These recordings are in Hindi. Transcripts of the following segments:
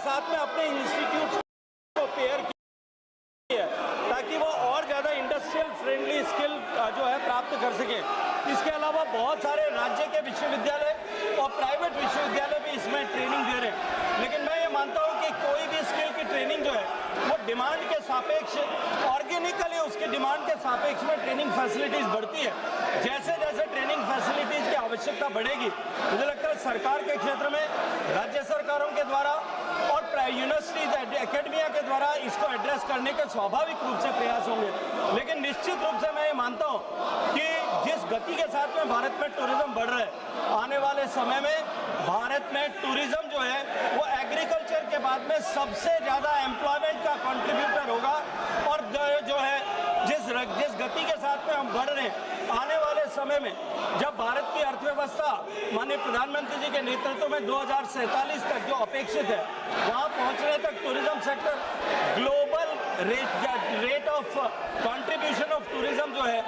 साथ में अपने इंस्टीट्यूट को पेयर किया है ताकि वो और ज़्यादा इंडस्ट्रियल फ्रेंडली स्किल जो है प्राप्त कर सकें। इसके अलावा बहुत सारे राज्य के विश्वविद्यालय और प्राइवेट विश्वविद्यालय भी इसमें ट्रेनिंग दे रहे हैं, लेकिन मैं ये मानता हूँ कि कोई भी स्किल की ट्रेनिंग जो है वो डिमांड के सापेक्ष ऑर्गेनिकली उसकी डिमांड के सापेक्ष में ट्रेनिंग फैसिलिटीज़ बढ़ती है। जैसे जैसे ट्रेनिंग फैसिलिटीज़ की आवश्यकता बढ़ेगी, मुझे लगता है सरकार के क्षेत्र में राज्य सरकारों के द्वारा और यूनिवर्सिटीज एकेडमिया के द्वारा इसको एड्रेस करने के स्वाभाविक रूप से प्रयास होंगे। लेकिन निश्चित रूप से मैं ये मानता हूँ कि जिस गति के साथ में भारत में टूरिज्म बढ़ रहा है, आने वाले समय में भारत में टूरिज्म जो है वो एग्रीकल्चर के बाद में सबसे ज़्यादा एम्प्लॉयमेंट का कंट्रीब्यूटर होगा। और जो है जिस गति के साथ में हम बढ़ रहे हैं, आने वाले समय में जब भारत की अर्थव्यवस्था माननीय प्रधानमंत्री जी के नेतृत्व में 2047 तक जो अपेक्षित है वहां पहुंचने तक tourism sector global rate of contribution of tourism जो है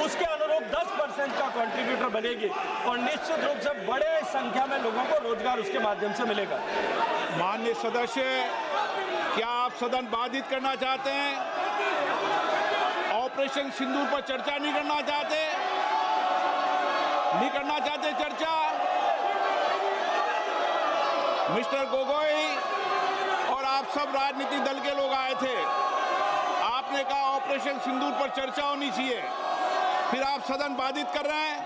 उसके अनुरूप 10% का कंट्रीब्यूटर बनेगी और निश्चित रूप से बड़े संख्या में लोगों को रोजगार उसके माध्यम से मिलेगा। माननीय सदस्य, क्या आप सदन बाधित करना चाहते हैं? ऑपरेशन सिंदूर पर चर्चा नहीं करना चाहते? नहीं करना चाहते चर्चा? मिस्टर गोगोई और आप सब राजनीतिक दल के लोग आए थे, आपने कहा ऑपरेशन सिंदूर पर चर्चा होनी चाहिए, फिर आप सदन बाधित कर रहे हैं।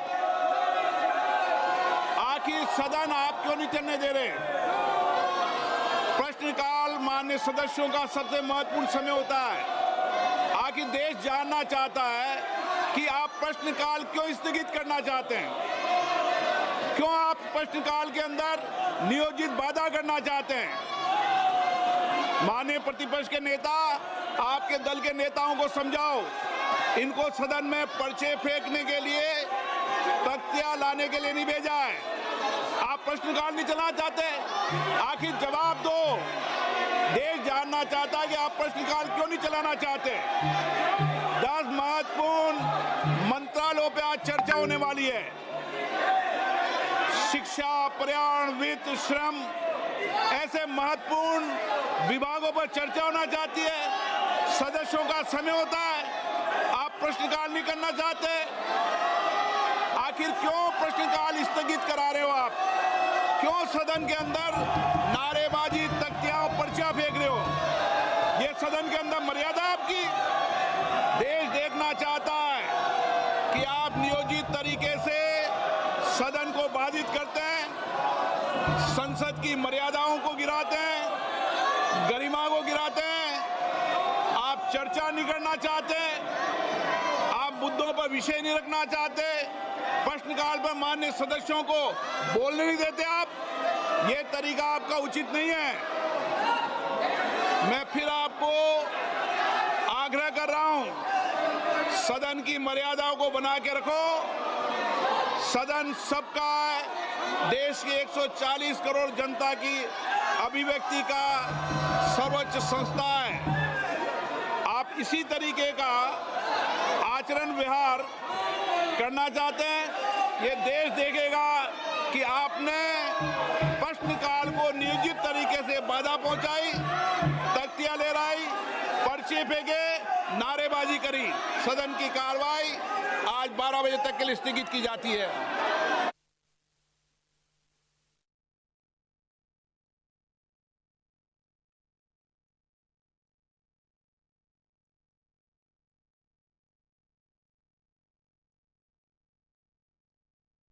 आखिर सदन आप क्यों नहीं चलने दे रहे? प्रश्नकाल माननीय सदस्यों का सबसे महत्वपूर्ण समय होता है। आखिर देश जानना चाहता है कि आप प्रश्नकाल क्यों स्थगित करना चाहते हैं, क्यों आप प्रश्नकाल के अंदर नियोजित बाधा करना चाहते हैं। माननीय प्रतिपक्ष के नेता, आपके दल के नेताओं को समझाओ, इनको सदन में पर्चे फेंकने के लिए, तख्तियां लाने के लिए नहीं भेजा है। आप प्रश्नकाल नहीं चलाना चाहते, आखिर जवाब दो। देश जानना चाहता है कि आप प्रश्नकाल क्यों नहीं चलाना चाहते। 10 महत्वपूर्ण मंत्रालयों पे आज चर्चा होने वाली है। शिक्षा, पर्यावरण, वित्त, श्रम, ऐसे महत्वपूर्ण विभागों पर चर्चा होना चाहती है। सदस्यों का समय होता है, आप प्रश्नकाल नहीं करना चाहते। आखिर क्यों प्रश्नकाल स्थगित करा रहे हो आप? क्यों सदन के अंदर नारेबाजी, तख्तियां और पर्चा फेंक रहे हो? ये सदन के अंदर मर्यादा आपकी? देश देखना चाहता है कि आप नियोजित तरीके से सदन को बाधित करते हैं, संसद की मर्यादाओं को गिराते हैं, गरिमा को गिराते हैं। आप चर्चा नहीं करना चाहते, आप मुद्दों पर विषय नहीं रखना चाहते, प्रश्नकाल पर माननीय सदस्यों को बोलने नहीं देते आप। ये तरीका आपका उचित नहीं है। मैं फिर आपको आग्रह कर रहा हूं, सदन की मर्यादाओं को बना के रखो। सदन सबका है, देश की 140 करोड़ जनता की अभिव्यक्ति का सर्वोच्च संस्था है। आप इसी तरीके का आचरण व्यवहार करना चाहते हैं, ये देश देखेगा कि आपने प्रश्नकाल को नियोजित तरीके से बाधा पहुंचाई, तख्तियां लहराई, पर्चे फेंके, नारेबाजी करी। सदन की कार्रवाई आज 12 बजे तक के लिए स्थगित की जाती है।